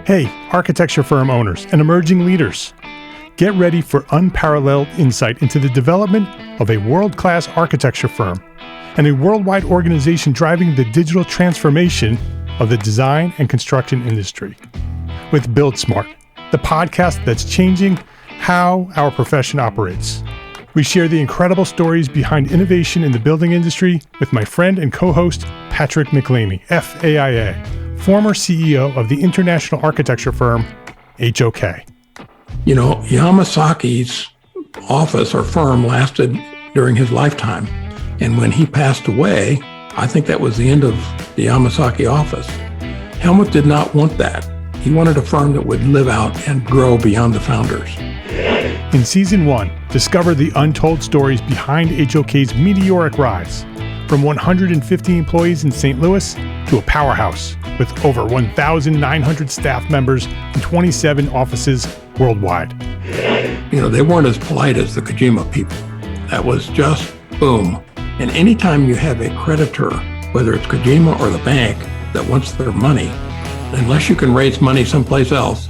Hey, architecture firm owners and emerging leaders. Get ready for unparalleled insight into the development of a world-class architecture firm and a worldwide organization driving the digital transformation of the design and construction industry. With Build Smart, the podcast that's changing how our profession operates. We share the incredible stories behind innovation in the building industry with my friend and co-host, Patrick McLeamy, FAIA, former CEO of the international architecture firm, HOK. You know, Yamasaki's office or firm lasted during his lifetime. And when he passed away, I think that was the end of the Yamasaki office. Helmut did not want that. He wanted a firm that would live out and grow beyond the founders. In Season 1, discover the untold stories behind HOK's meteoric rise, from 150 employees in St. Louis to a powerhouse with over 1,900 staff members and 27 offices worldwide. You know, they weren't as polite as the Kojima people. That was just boom. And anytime you have a creditor, whether it's Kojima or the bank, that wants their money, unless you can raise money someplace else,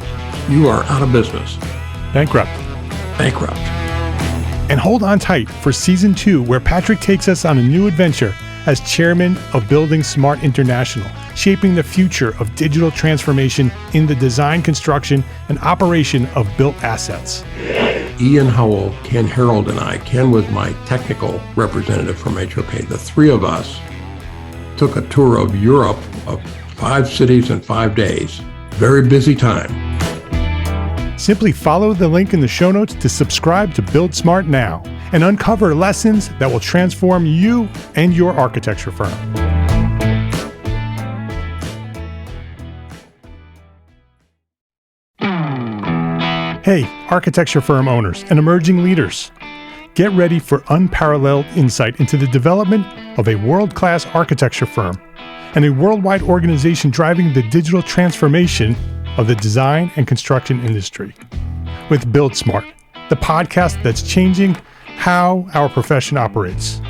you are out of business. Bankrupt. And hold on tight for Season 2, where Patrick takes us on a new adventure as chairman of Building Smart International, shaping the future of digital transformation in the design, construction, and operation of built assets. Ian Howell, Ken Harold, and I, Ken was my technical representative from HOK. The three of us took a tour of Europe of 5 cities in 5 days. Very busy time. Simply follow the link in the show notes to subscribe to Build Smart now and uncover lessons that will transform you and your architecture firm. Hey, architecture firm owners and emerging leaders. Get ready for unparalleled insight into the development of a world-class architecture firm and a worldwide organization driving the digital transformation of the design and construction industry. With Build Smart, the podcast that's changing how our profession operates.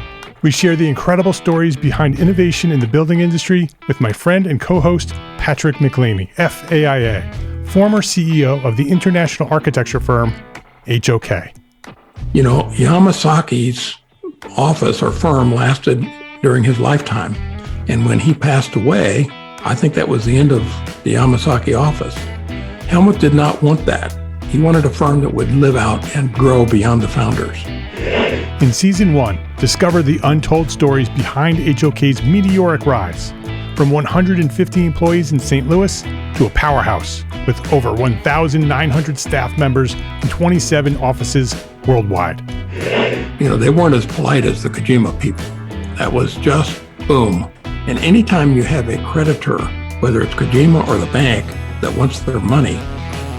We share the incredible stories behind innovation in the building industry with my friend and co-host, Patrick McLeamy, FAIA, former CEO of the international architecture firm, HOK. You know, Yamasaki's office or firm lasted during his lifetime. And when he passed away, I think that was the end of the Yamasaki office. Helmut did not want that. He wanted a firm that would live out and grow beyond the founders. In Season 1, discover the untold stories behind HOK's meteoric rise, from 150 employees in St. Louis to a powerhouse with over 1,900 staff members and 27 offices worldwide. You know, they weren't as polite as the Kojima people. That was just boom. And anytime you have a creditor, whether it's Kojima or the bank, that wants their money,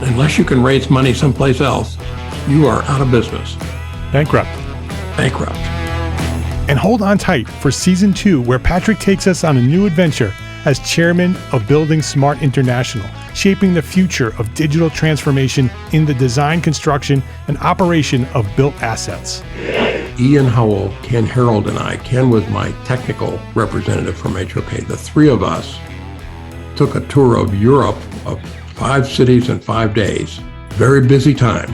unless you can raise money someplace else, you are out of business. Bankrupt. And hold on tight for Season 2, where Patrick takes us on a new adventure as chairman of Building Smart International, shaping the future of digital transformation in the design, construction, and operation of built assets. Ian Howell, Ken Harold, and I, Ken was my technical representative from HOK. The three of us took a tour of Europe of 5 cities in 5 days. Very busy time.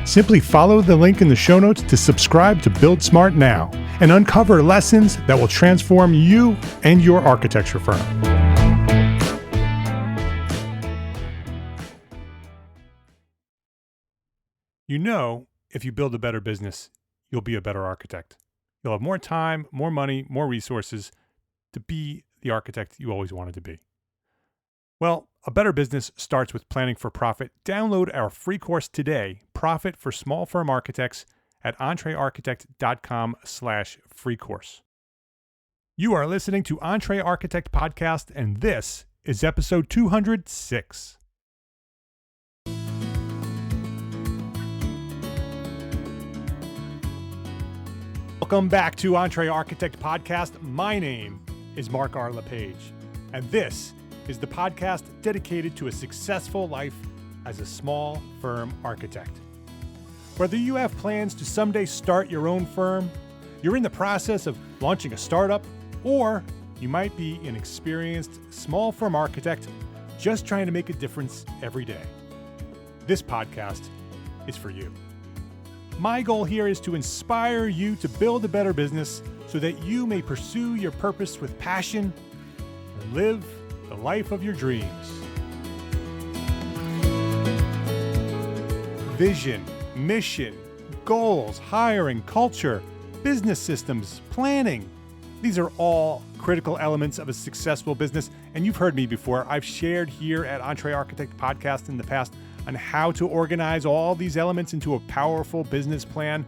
Simply follow the link in the show notes to subscribe to Build Smart now and uncover lessons that will transform you and your architecture firm. You know, if you build a better business, you'll be a better architect. You'll have more time, more money, more resources to be the architect you always wanted to be. Well, a better business starts with planning for profit. Download our free course today, Profit for Small Firm Architects, at EntreArchitect.com/free course. You are listening to EntreArchitect Podcast, and this is episode 206. Welcome back to EntreArchitect Podcast. My name is Mark R. LePage, and this is the podcast dedicated to a successful life as a small firm architect. Whether you have plans to someday start your own firm, you're in the process of launching a startup, or you might be an experienced small firm architect just trying to make a difference every day. This podcast is for you. My goal here is to inspire you to build a better business so that you may pursue your purpose with passion and live the life of your dreams. Vision, mission, goals, hiring, culture, business systems, planning. These are all critical elements of a successful business. And you've heard me before. I've shared here at EntreArchitect podcast in the past on how to organize all these elements into a powerful business plan.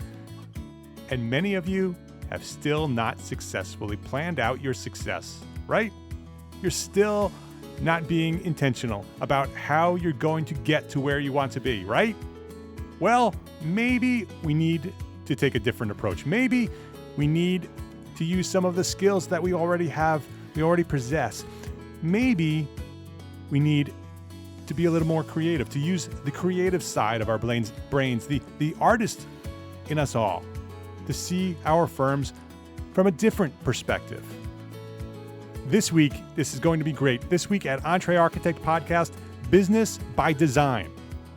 And many of you have still not successfully planned out your success, right? You're still not being intentional about how you're going to get to where you want to be, right? Well, maybe we need to take a different approach. Maybe we need to use some of the skills that we already have, we already possess. Maybe we need to be a little more creative, to use the creative side of our brains, the artist in us all, to see our firms from a different perspective. This week, this is going to be great. This week at EntreArchitect Podcast, Business by Design.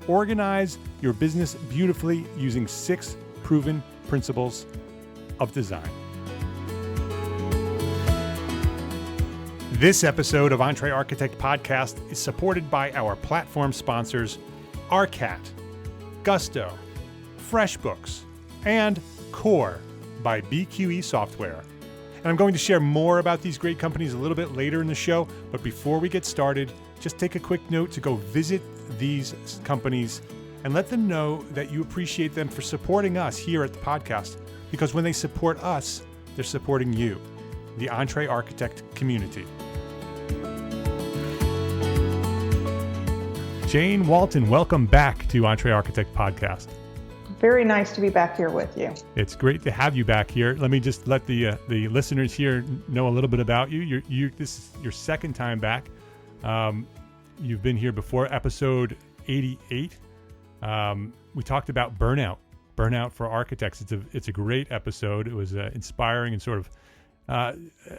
Organize your business beautifully using 6 proven principles of design. This episode of EntreArchitect Podcast is supported by our platform sponsors, ARCAT, Gusto, FreshBooks, and Core by BQE Software. And I'm going to share more about these great companies a little bit later in the show, but before we get started, just take a quick note to go visit these companies and let them know that you appreciate them for supporting us here at the podcast, because when they support us, they're supporting you, the EntreArchitect community. Jane Walton, welcome back to EntreArchitect Podcast. Very nice to be back here with you. It's great to have you back here. Let me just let the listeners here know a little bit about you. This is your second time back. You've been here before, episode 88. We talked about burnout for architects. It's a great episode. It was inspiring and sort of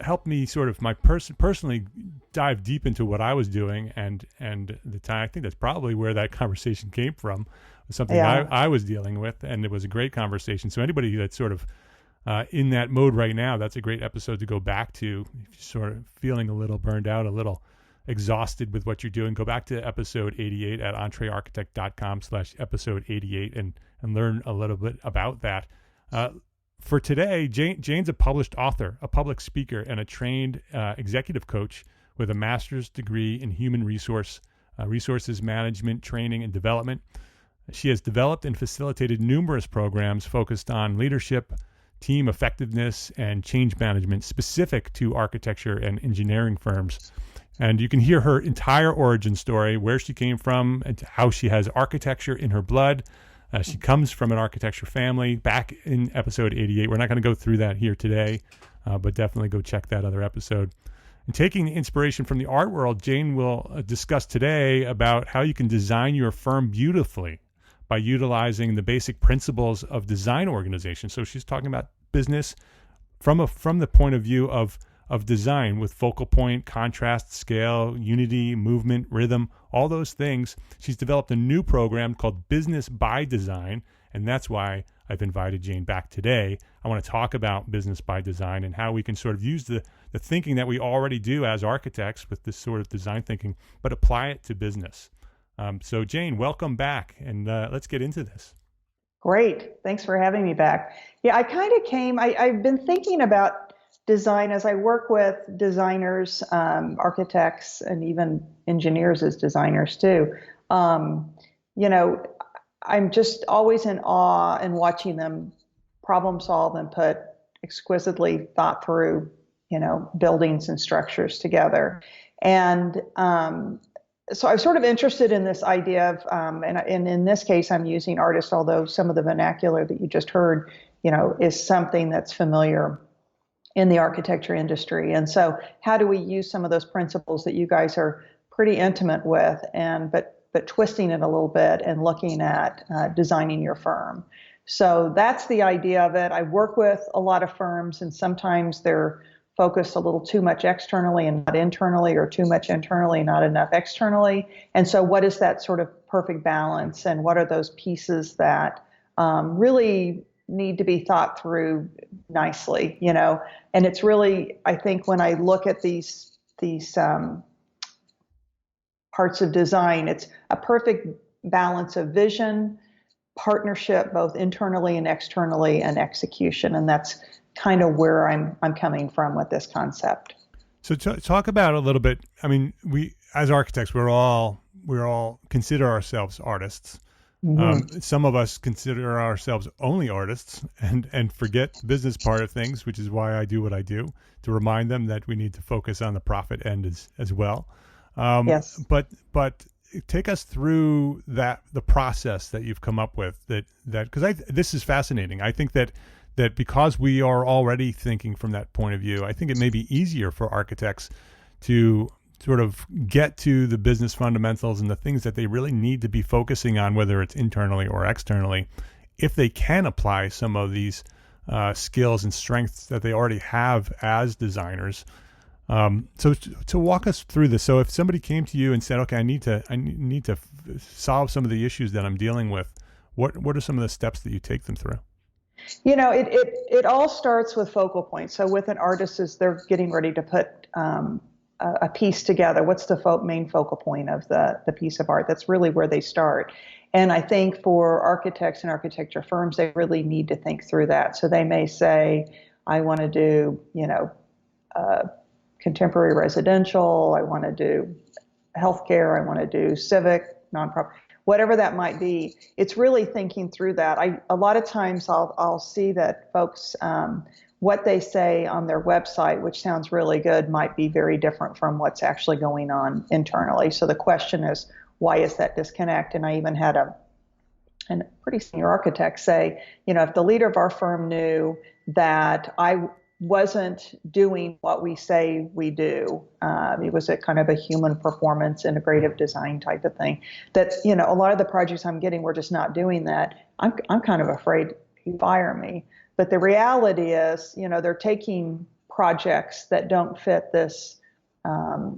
helped me sort of personally dive deep into what I was doing and the time. I think that's probably where that conversation came from. It was something I was dealing with, and it was a great conversation. So anybody that's sort of in that mode right now, that's a great episode to go back to. If you're sort of feeling a little burned out, a little exhausted with what you're doing, go back to episode 88 at entrearchitect.com/episode 88 and learn a little bit about that. For today, Jane's a published author, a public speaker, and a trained executive coach with a master's degree in human resources management, training, and development. She has developed and facilitated numerous programs focused on leadership, team effectiveness, and change management specific to architecture and engineering firms. And you can hear her entire origin story, where she came from, and how she has architecture in her blood. She comes from an architecture family, back in episode 88. We're not going to go through that here today, but definitely go check that other episode. And taking the inspiration from the art world, Jane will discuss today about how you can design your firm beautifully by utilizing the basic principles of design organization. So she's talking about business from the point of view of design, with focal point, contrast, scale, unity, movement, rhythm, all those things. She's developed a new program called Business by Design, and that's why I've invited Jane back today. I want to talk about business by design and how we can sort of use the thinking that we already do as architects with this sort of design thinking, but apply it to business. So Jane, welcome back, and let's get into this. Great. Thanks for having me back. Yeah, I've been thinking about design as I work with designers, architects, and even engineers as designers too. I'm just always in awe and watching them problem solve and put exquisitely thought through, buildings and structures together. And so I'm sort of interested in this idea of, and in this case, I'm using artists, although some of the vernacular that you just heard, is something that's familiar in the architecture industry. And so how do we use some of those principles that you guys are pretty intimate with, but twisting it a little bit and looking at designing your firm? So that's the idea of it. I work with a lot of firms, and sometimes they're focus a little too much externally and not internally, or too much internally and not enough externally. And so what is that sort of perfect balance, and what are those pieces that really need to be thought through nicely, And it's really, I think, when I look at these parts of design, it's a perfect balance of vision, partnership, both internally and externally, and execution. And that's kind of where I'm coming from with this concept. So talk about a little bit. I mean, we as architects, we're all consider ourselves artists. Mm-hmm. Some of us consider ourselves only artists and forget the business part of things, which is why I do what I do, to remind them that we need to focus on the profit end as well. Yes. But take us through the process that you've come up with that because this is fascinating. I think that because we are already thinking from that point of view, I think it may be easier for architects to sort of get to the business fundamentals and the things that they really need to be focusing on, whether it's internally or externally, if they can apply some of these skills and strengths that they already have as designers. So to walk us through this. So if somebody came to you and said, okay, I need to solve some of the issues that I'm dealing with, what are some of the steps that you take them through? It all starts with focal points. So with an artist, as they're getting ready to put a piece together, what's the main focal point of the piece of art? That's really where they start. And I think for architects and architecture firms, they really need to think through that. So they may say, I want to do, contemporary residential, I want to do healthcare, I want to do civic, nonprofit, whatever that might be. It's really thinking through that. A lot of times I'll see that folks, what they say on their website, which sounds really good, might be very different from what's actually going on internally. So the question is, why is that disconnect? And I even had a pretty senior architect say, if the leader of our firm knew that I wasn't doing what we say we do, it was a kind of a human performance integrative design type of thing, that a lot of the projects I'm getting, we're just not doing that. I'm kind of afraid he'd fire me. But the reality is, they're taking projects that don't fit this very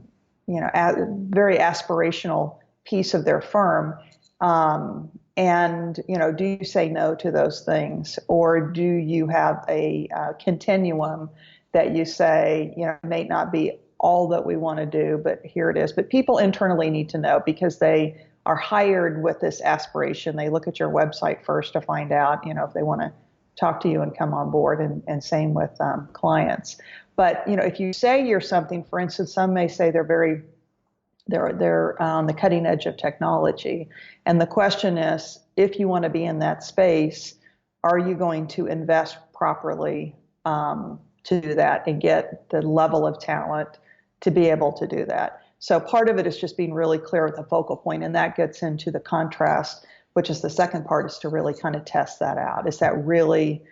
aspirational piece of their firm, and do you say no to those things, or do you have a continuum that you say, it may not be all that we want to do, but here it is. But people internally need to know, because they are hired with this aspiration. They look at your website first to find out, if they want to talk to you and come on board, and same with clients. But if you say you're something, for instance, some may say they're on the cutting edge of technology. And the question is, if you want to be in that space, are you going to invest properly to do that and get the level of talent to be able to do that? So part of it is just being really clear with the focal point, and that gets into the contrast, which is the second part, is to really kind of test that out. Is that really,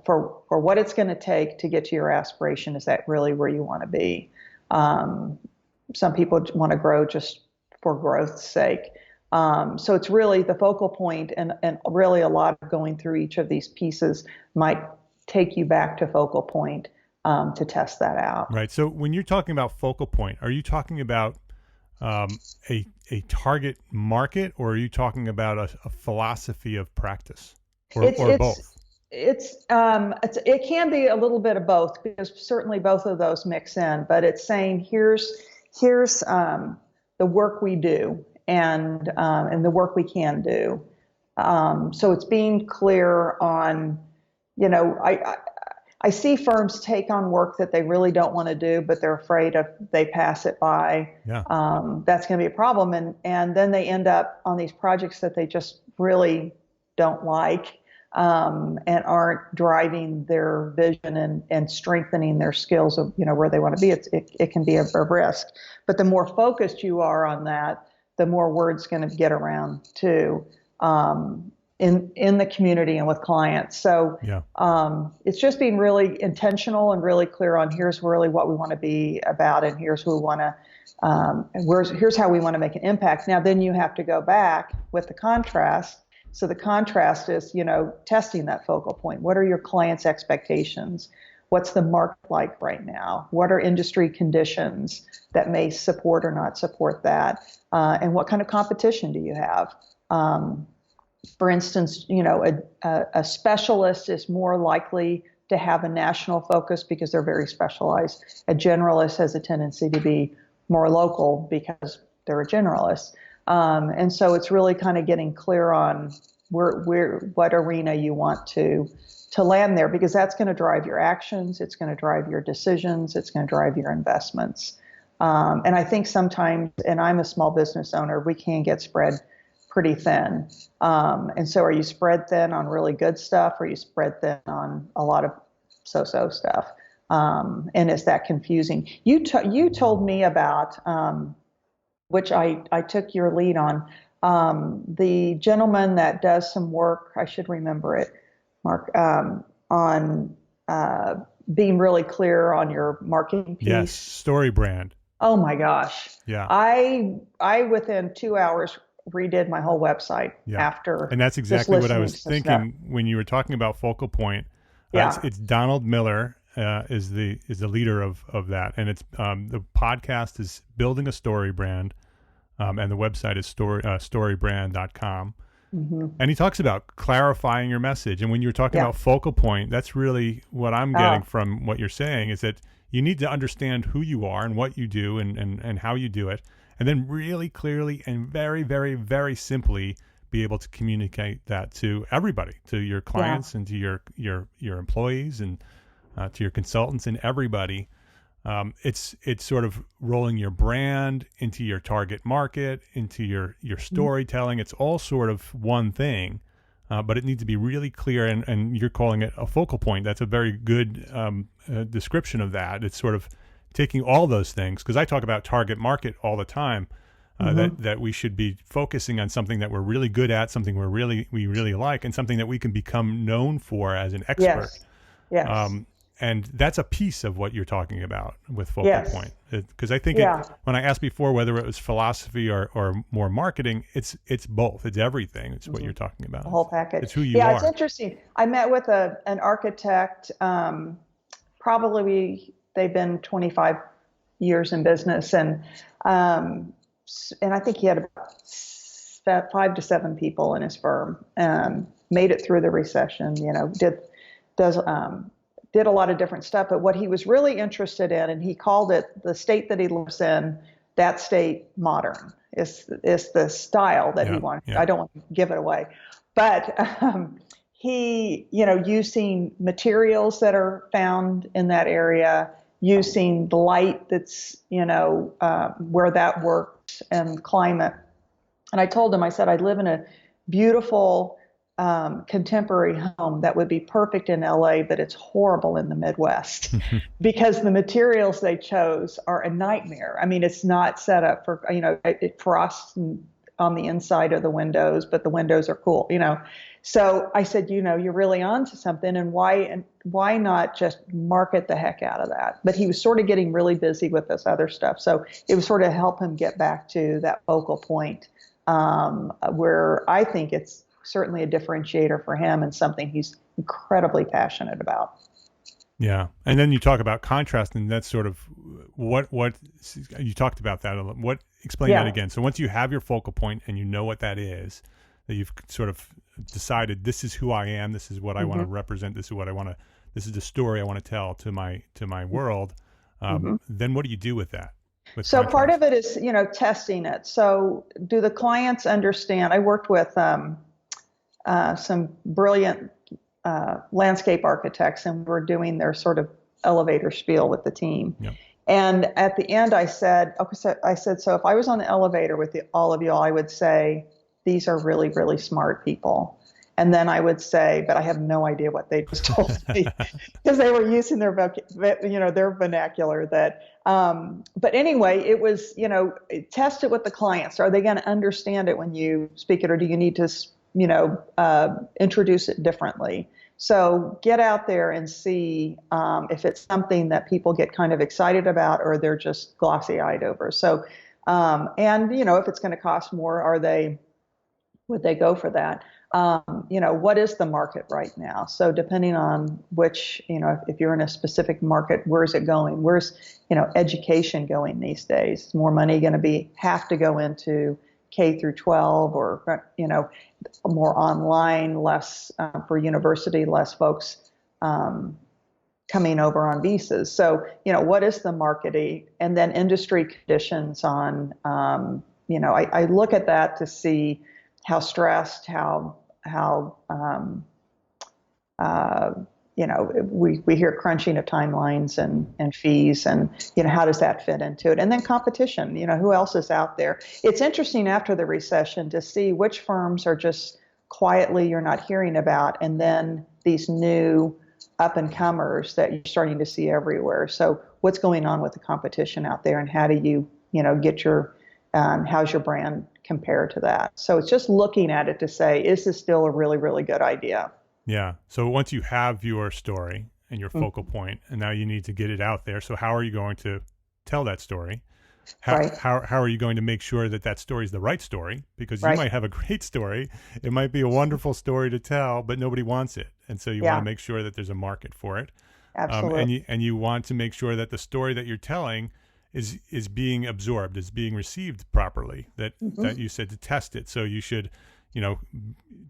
for what it's going to take to get to your aspiration, is that really where you want to be? Some people want to grow just for growth's sake. So it's really the focal point, and really a lot of going through each of these pieces might take you back to focal point to test that out. Right. So when you're talking about focal point, are you talking about a target market, or are you talking about a philosophy of practice, or both? It can be a little bit of both, because certainly both of those mix in. But it's saying here's the work we do, and the work we can do. So it's being clear on, I see firms take on work that they really don't want to do, but they're afraid if they pass it by, that's going to be a problem. And then they end up on these projects that they just really don't like, and aren't driving their vision and strengthening their skills of, where they want to be. It can be a risk. But the more focused you are on that, the more word's going to get around too, in the community and with clients. So it's just being really intentional and really clear on, here's really what we want to be about, and here's who we want to, here's how we want to make an impact. Now, then you have to go back with the contrast. So the contrast is, testing that focal point. What are your clients' expectations? what's the market like right now? What are industry conditions that may support or not support that? And what kind of competition do you have? For instance, a specialist is more likely to have a national focus because they're very specialized. A generalist has a tendency to be more local because they're a generalist. And so it's really kind of getting clear on what arena you want to land there, because that's going to drive your actions, it's going to drive your decisions, it's going to drive your investments. And I think sometimes, and I'm a small business owner, we can get spread pretty thin. And so are you spread thin on really good stuff, or are you spread thin on a lot of so-so stuff? And is that confusing? You told me about, which I took your lead on, the gentleman that does some work, I should remember it, Mark, on being really clear on your marketing piece. Yes, story brand. Oh my gosh. Yeah. I within 2 hours redid my whole website after. And that's exactly what I was thinking when you were talking about focal point. It's Donald Miller is the leader of that, and it's the podcast is Building a Story Brand, and the website is storybrand.com. Mm-hmm. And he talks about clarifying your message. And when you're talking about focal point, that's really what I'm getting from what you're saying, is that you need to understand who you are and what you do and how you do it, and then really clearly and very, very, very simply be able to communicate that to everybody, to your clients and to your employees and to your consultants and everybody. It's sort of rolling your brand into your target market, into your storytelling. It's all sort of one thing, but it needs to be really clear. And you're calling it a focal point. That's a very good description of that. It's sort of taking all those things, because I talk about target market all the time. That we should be focusing on something that we're really good at, something we really like, and something that we can become known for as an expert. Yes. And that's a piece of what you're talking about with focal point. Because I think when I asked before whether it was philosophy or more marketing, it's both. It's everything. It's what you're talking about. The whole package. It's who you are. Yeah, it's interesting. I met with an architect. Probably they've been 25 years in business, and I think he had about 5 to 7 people in his firm. Made it through the recession. Did a lot of different stuff, but what he was really interested in, and he called it the state that he lives in, that state modern, is the style that he wanted. I don't want to give it away, but he, using materials that are found in that area, using the light that's, where that works, and climate. And I told him, I said, I live in a beautiful contemporary home that would be perfect in LA, but it's horrible in the Midwest because the materials they chose are a nightmare. I mean, it's not set up for, it frosts on the inside of the windows, but the windows are cool, So I said, you're really onto something, and why not just market the heck out of that? But he was sort of getting really busy with this other stuff. So it was sort of help him get back to that focal point, where I think it's certainly a differentiator for him and something he's incredibly passionate about. Yeah. And then you talk about contrast, and that's sort of what you talked about that a little. Explain that again. So once you have your focal point and you know what that is, that you've sort of decided, this is who I am, this is what I want to represent, this is the story I want to tell to my world. Then what do you do with that? So contrast? Part of it is, testing it. So do the clients understand? I worked with some brilliant landscape architects, and we're doing their sort of elevator spiel with the team. Yep. And at the end, I said, so if I was on the elevator with all of y'all, I would say, these are really, really smart people. And then I would say, but I have no idea what they just told me, because they were using their vernacular. But anyway, it was, test it with the clients. Are they going to understand it when you speak it, or do you need to introduce it differently? So get out there and see if it's something that people get kind of excited about, or they're just glossy-eyed over. So, and if it's going to cost more, are they would they go for that? What is the market right now? So depending on which, if you're in a specific market, where's it going? Where's, education going these days? Is more money going to have to go into K through 12 or, more online, less for university, less folks coming over on visas. So, what is the market? And then industry conditions on, I look at that to see how stressed, we hear crunching of timelines and fees and, how does that fit into it? And then competition, who else is out there? It's interesting after the recession to see which firms are just quietly you're not hearing about, and then these new up and comers that you're starting to see everywhere. So what's going on with the competition out there, and how do you, get your, how's your brand compared to that? So it's just looking at it to say, is this still a really, really good idea? Yeah. So once you have your story and your focal point, and now you need to get it out there. So how are you going to tell that story? How are you going to make sure that that story is the right story? Because you might have a great story. It might be a wonderful story to tell, but nobody wants it. And so you want to make sure that there's a market for it. Absolutely. And you want to make sure that the story that you're telling is being absorbed, is being received properly, that you said to test it. So you should,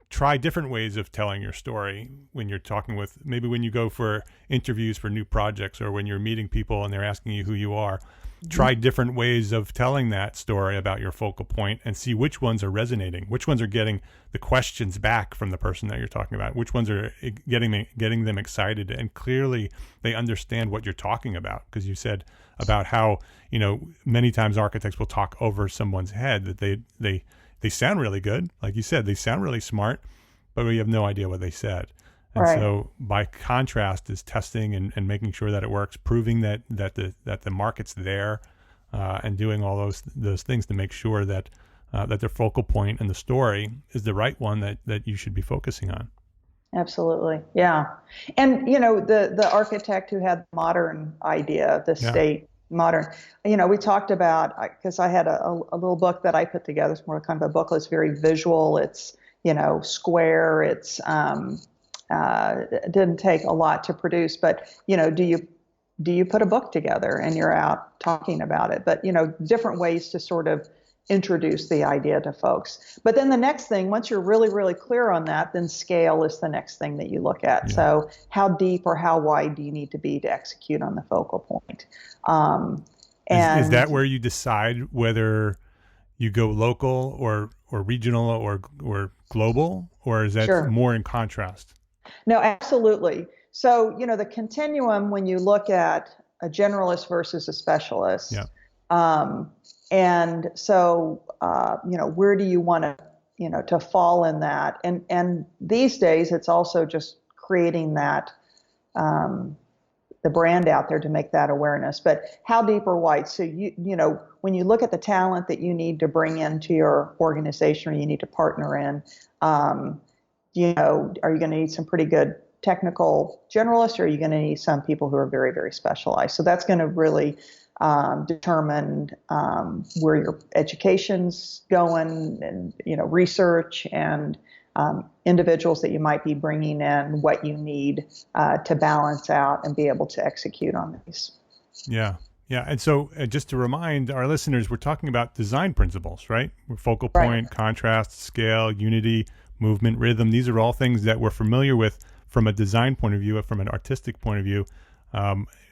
try different ways of telling your story when you're talking with, maybe when you go for interviews for new projects, or when you're meeting people and they're asking you who you are. Try different ways of telling that story about your focal point and see which ones are resonating, which ones are getting the questions back from the person that you're talking about, which ones are getting them excited, and clearly they understand what you're talking about. Because you said about how, many times architects will talk over someone's head, that they sound really good. Like you said, they sound really smart, but we have no idea what they said. And so by contrast is testing and making sure that it works, proving that the market's there, and doing all those things to make sure that their focal point and the story is the right one that you should be focusing on. Absolutely. Yeah. And, the architect who had the modern idea, the state modern, we talked about, because I had a little book that I put together. It's more kind of a booklet. It's very visual. It's, square. It's, it didn't take a lot to produce, but, do you put a book together and you're out talking about it? But, different ways to sort of introduce the idea to folks. But then the next thing, once you're really, really clear on that, then scale is the next thing that you look at. Yeah. So how deep or how wide do you need to be to execute on the focal point? And is that where you decide whether you go local or regional or global, or is that more in contrast? No, absolutely. So, the continuum, when you look at a generalist versus a specialist, and so, where do you want to, to fall in that? And these days, it's also just creating that, the brand out there to make that awareness. But how deep or wide? So, when you look at the talent that you need to bring into your organization, or you need to partner in, are you going to need some pretty good technical generalists, or are you going to need some people who are very, very specialized? So that's going to really determine where your education's going, and research, and individuals that you might be bringing in, what you need to balance out and be able to execute on these. Yeah. And so just to remind our listeners, we're talking about design principles, right? Focal point, contrast, scale, unity, movement, rhythm. These are all things that we're familiar with from a design point of view, from an artistic point of view.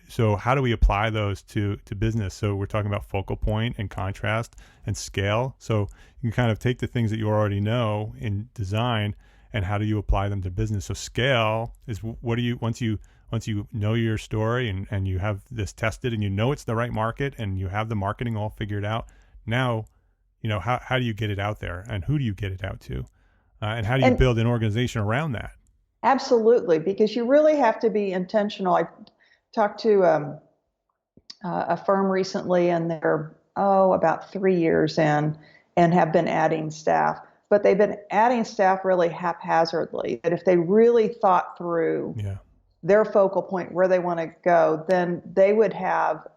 So how do we apply those to business? So we're talking about focal point and contrast and scale. So you can kind of take the things that you already know in design, and how do you apply them to business? So scale is once you know your story and you have this tested and it's the right market and you have the marketing all figured out. Now, how do you get it out there, and who do you get it out to? And how do you build an organization around that? Absolutely, because you really have to be intentional. I talked to a firm recently, and they're about 3 years in, and have been adding staff. But they've been adding staff really haphazardly. That if they really thought through their focal point, where they want to go, then they would have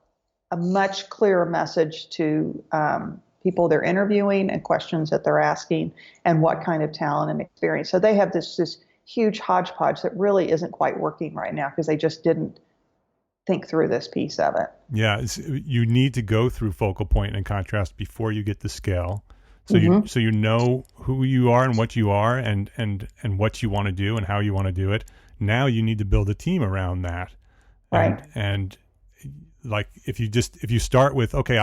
a much clearer message to people they're interviewing and questions that they're asking and what kind of talent and experience. So they have this huge hodgepodge that really isn't quite working right now because they just didn't think through this piece of it. Yeah, you need to go through focal point and contrast before you get to scale. So you know who you are and what you are and what you want to do and how you want to do it. Now you need to build a team around that. Right. And like if you start with, okay,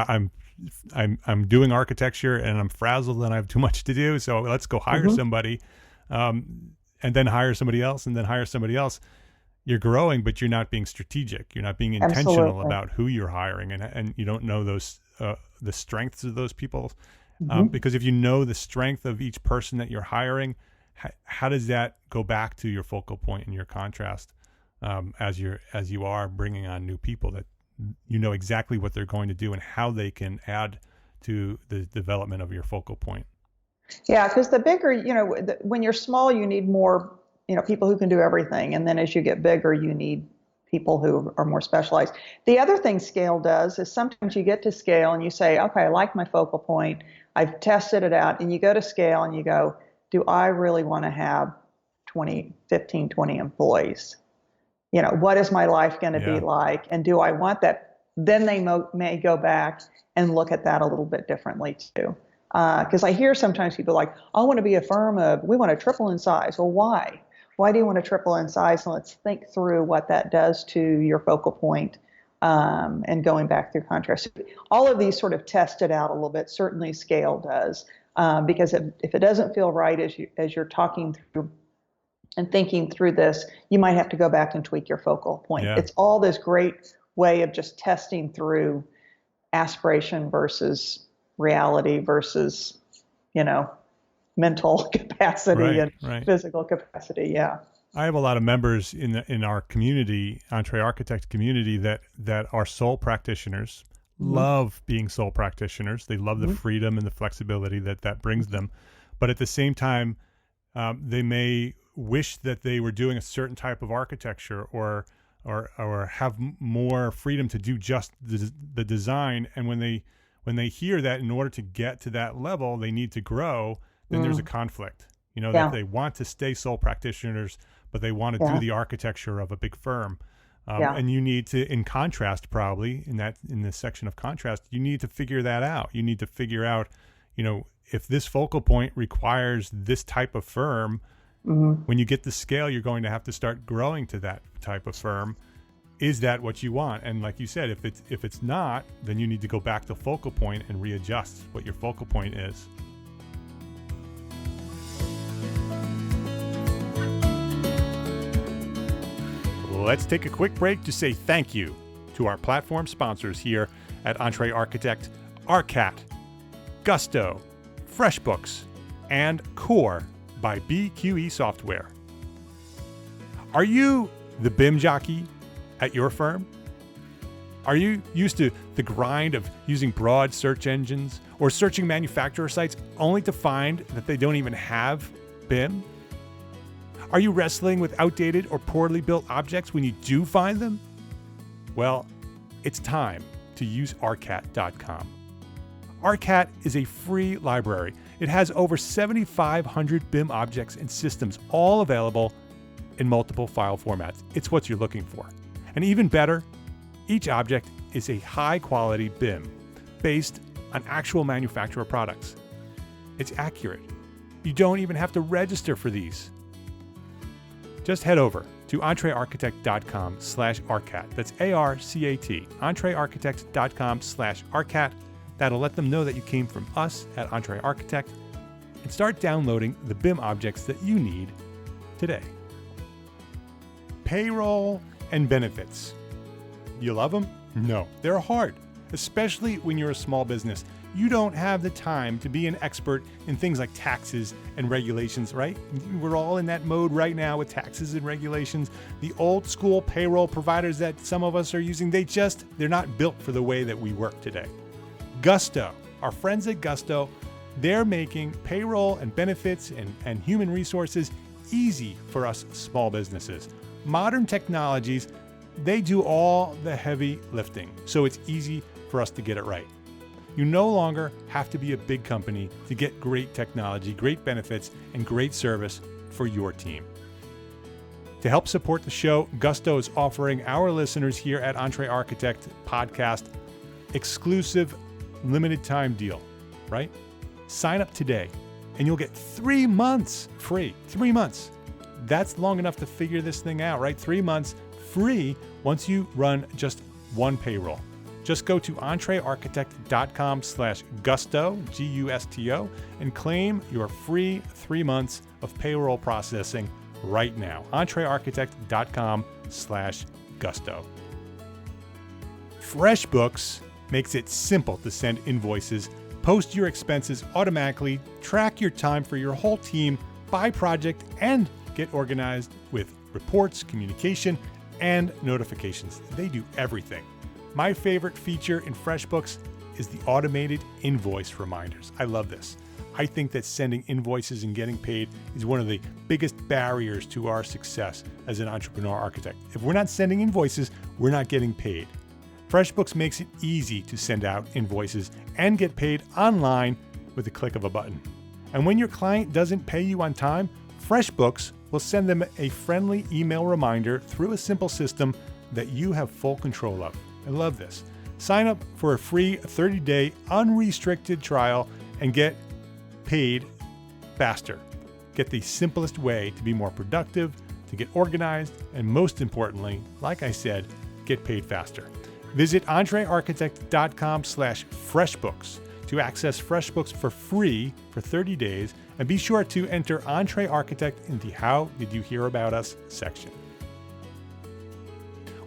I'm doing architecture and I'm frazzled and I have too much to do, so let's go hire somebody, and then hire somebody else and then hire somebody else. You're growing, but you're not being strategic. You're not being intentional about who you're hiring, and you don't know those the strengths of those people. Because if you know the strength of each person that you're hiring, how does that go back to your focal point and your contrast as you are bringing on new people that you know exactly what they're going to do and how they can add to the development of your focal point? Yeah, because the bigger, when you're small, you need more, people who can do everything. And then as you get bigger, you need people who are more specialized. The other thing scale does is sometimes you get to scale and you say, okay, I like my focal point. I've tested it out. And you go to scale and you go, do I really want to have 15, 20 employees? What is my life going to be like? And do I want that? Then they may go back and look at that a little bit differently too. Because I hear sometimes people like, I want to be a firm of, we want to triple in size. Well, why? Why do you want to triple in size? And let's think through what that does to your focal point, and going back through contrast. All of these sort of test it out a little bit. Certainly scale does, because if it doesn't feel right as you're talking through and thinking through this, you might have to go back and tweak your focal point. Yeah. It's all this great way of just testing through aspiration versus reality versus, mental capacity and physical capacity. Yeah. I have a lot of members in our community, EntreArchitect community, that are sole practitioners, love being sole practitioners. They love the freedom and the flexibility that brings them. But at the same time, they may wish that they were doing a certain type of architecture or have more freedom to do just the design. And when they hear that in order to get to that level, they need to grow, then there's a conflict, that they want to stay sole practitioners, but they want to do the architecture of a big firm. And you need to, in contrast, probably in this section of contrast, you need to figure that out. You need to figure out, if this focal point requires this type of firm, when you get the scale, you're going to have to start growing to that type of firm. Is that what you want? And like you said, if it's not, then you need to go back to focal point and readjust what your focal point is. Let's take a quick break to say thank you to our platform sponsors here at EntreArchitect: ARCAT, Gusto, FreshBooks, and Core by BQE Software. Are you the BIM jockey at your firm? Are you used to the grind of using broad search engines or searching manufacturer sites only to find that they don't even have BIM? Are you wrestling with outdated or poorly built objects when you do find them? Well, it's time to use arcat.com. ARCAT is a free library. It has over 7,500 BIM objects and systems, all available in multiple file formats. It's what you're looking for. And even better, each object is a high-quality BIM based on actual manufacturer products. It's accurate. You don't even have to register for these. Just head over to EntreArchitect.com/ARCAT. That's ARCAT. EntreArchitect.com/ARCAT. That'll let them know that you came from us at EntreArchitect, and start downloading the BIM objects that you need today. Payroll and benefits. You love them? No, they're hard, especially when you're a small business. You don't have the time to be an expert in things like taxes and regulations, right? We're all in that mode right now with taxes and regulations. The old school payroll providers that some of us are using, they're not built for the way that we work today. Gusto, our friends at Gusto, they're making payroll and benefits and human resources easy for us small businesses. Modern technologies, they do all the heavy lifting, so it's easy for us to get it right. You no longer have to be a big company to get great technology, great benefits, and great service for your team. To help support the show, Gusto is offering our listeners here at EntreArchitect podcast exclusive limited time deal, right? Sign up today and you'll get 3 months free. 3 months. That's long enough to figure this thing out, right? 3 months free once you run just one payroll. Just go to EntreArchitect.com/gusto, Gusto, and claim your free 3 months of payroll processing right now. EntreArchitect.com/gusto. FreshBooks makes it simple to send invoices, post your expenses automatically, track your time for your whole team by project, and get organized with reports, communication, and notifications. They do everything. My favorite feature in FreshBooks is the automated invoice reminders. I love this. I think that sending invoices and getting paid is one of the biggest barriers to our success as an entrepreneur architect. If we're not sending invoices, we're not getting paid. FreshBooks makes it easy to send out invoices and get paid online with the click of a button. And when your client doesn't pay you on time, FreshBooks will send them a friendly email reminder through a simple system that you have full control of. I love this. Sign up for a free 30-day unrestricted trial and get paid faster. Get the simplest way to be more productive, to get organized, and most importantly, like I said, get paid faster. Visit EntreArchitect.com/freshbooks to access FreshBooks for free for 30 days, and be sure to enter EntreArchitect in the How Did You Hear About Us section.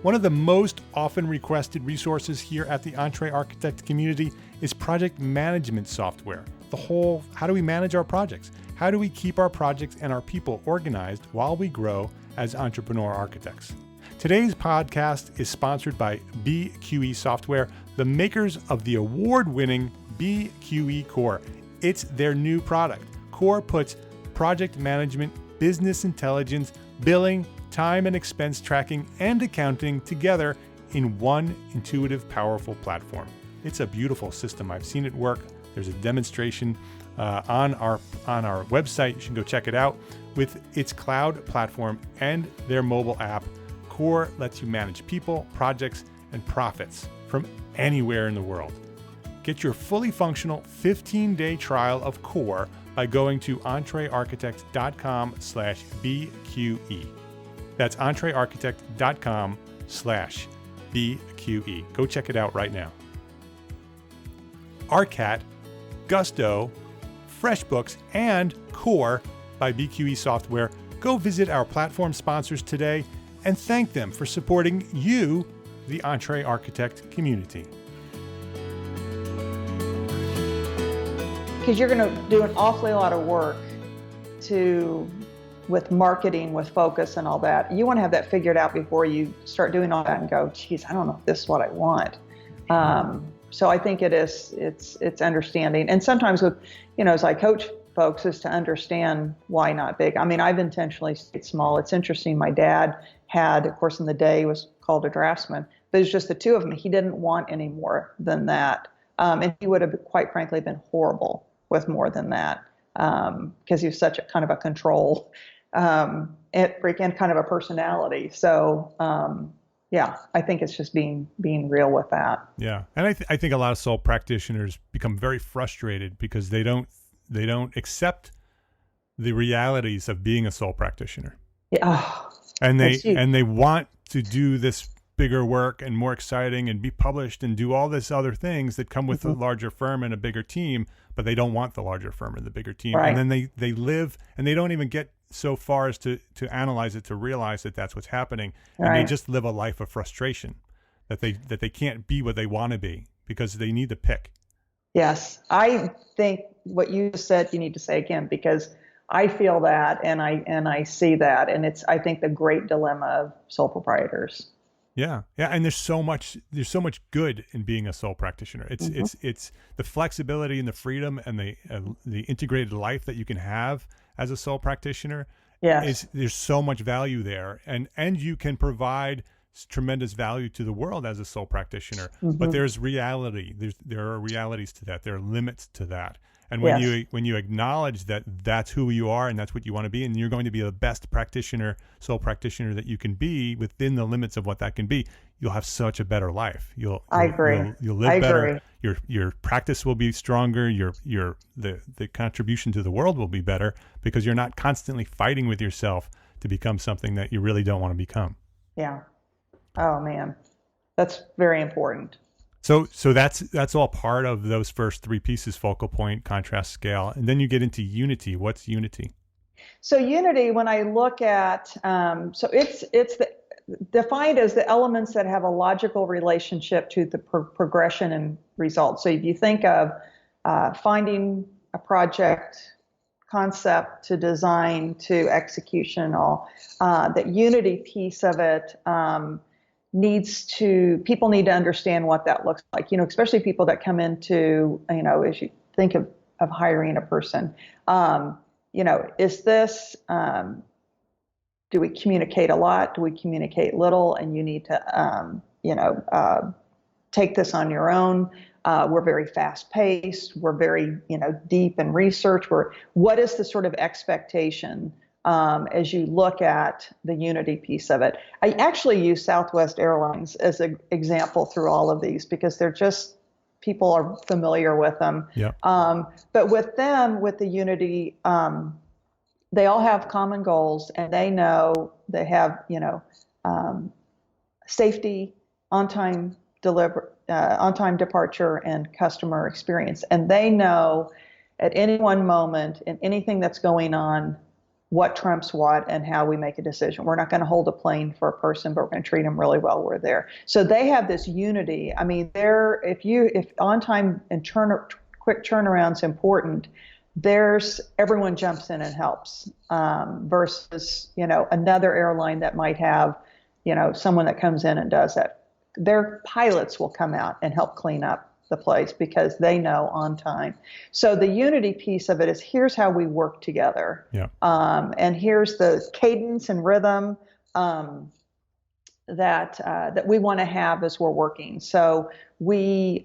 One of the most often requested resources here at the EntreArchitect community is project management software. The whole, how do we manage our projects? How do we keep our projects and our people organized while we grow as entrepreneur architects? Today's podcast is sponsored by BQE Software, the makers of the award-winning BQE Core. It's their new product. Core puts project management, business intelligence, billing, time and expense tracking, and accounting together in one intuitive, powerful platform. It's a beautiful system. I've seen it work. There's a demonstration on our website. You should go check it out. With its cloud platform and their mobile app, Core lets you manage people, projects, and profits from anywhere in the world. Get your fully functional 15-day trial of Core by going to EntreArchitect.com/BQE. That's EntreArchitect.com/BQE. Go check it out right now. ARCAT, Gusto, FreshBooks, and Core by BQE Software. Go visit our platform sponsors today and thank them for supporting you, the EntreArchitect community. Because you're going to do an awfully lot of work with marketing, with focus and all that. You want to have that figured out before you start doing all that and go, geez, I don't know if this is what I want. So I think it's understanding. And sometimes with, as I coach folks, is to understand why not big. I mean, I've intentionally stayed small. It's interesting. My dad had, of course, in the day was called a draftsman, but it was just the two of them. He didn't want any more than that. And he would have, quite frankly, been horrible with more than that because he was such a kind of a control and kind of a personality. So, I think it's just being real with that. Yeah, and I think a lot of sole practitioners become very frustrated because they don't accept the realities of being a sole practitioner. Yeah, and they want to do this bigger work and more exciting and be published and do all this other things that come with a larger firm and a bigger team, but they don't want the larger firm and the bigger team. Right. And then they live and they don't even get so far as to analyze it, to realize that that's what's happening. And They just live a life of frustration that they can't be what they want to be because they need to pick. Yes. I think what you said, you need to say again, because I feel that and I see that. And it's, I think, the great dilemma of sole proprietors. Yeah. And there's so much good in being a sole practitioner. It's the flexibility and the freedom and the integrated life that you can have as a sole practitioner. Yes. There's so much value there, and you can provide tremendous value to the world as a sole practitioner. Mm-hmm. But there's reality. There are realities to that. There are limits to that. And Yes. when you acknowledge that that's who you are and that's what you want to be, and you're going to be the best practitioner, sole practitioner that you can be within the limits of what that can be, you'll have such a better life. I agree. You'll live better. Your practice will be stronger. The contribution to the world will be better because you're not constantly fighting with yourself to become something that you really don't want to become. Yeah. Oh man, that's very important. So that's all part of those first three pieces: focal point, contrast, scale, and then you get into unity. What's unity? So unity, when I look at, so it's defined as the elements that have a logical relationship to the progression and results. So if you think of finding a project concept to design to executional, that unity piece of it people need to understand what that looks like, especially people that come into, as you think of hiring a person, is this, do we communicate a lot? Do we communicate little? And you need to, take this on your own. We're very fast paced. We're very, deep in research. What is the sort of expectation as you look at the unity piece of it? I actually use Southwest Airlines as an example through all of these because people are familiar with them. Yeah. But with them, with the unity, they all have common goals, and they know they have, safety, on-time departure, and customer experience. And they know at any one moment in anything that's going on, what trumps what and how we make a decision. We're not going to hold a plane for a person, but we're going to treat them really well while we're there. So they have this unity. I mean, if on-time and quick turnaround's important, everyone jumps in and helps, versus, another airline that might have, someone that comes in and does it. Their pilots will come out and help clean up the place because they know on time. So the unity piece of it is, here's how we work together. Yeah. And here's the cadence and rhythm that we want to have as we're working. So we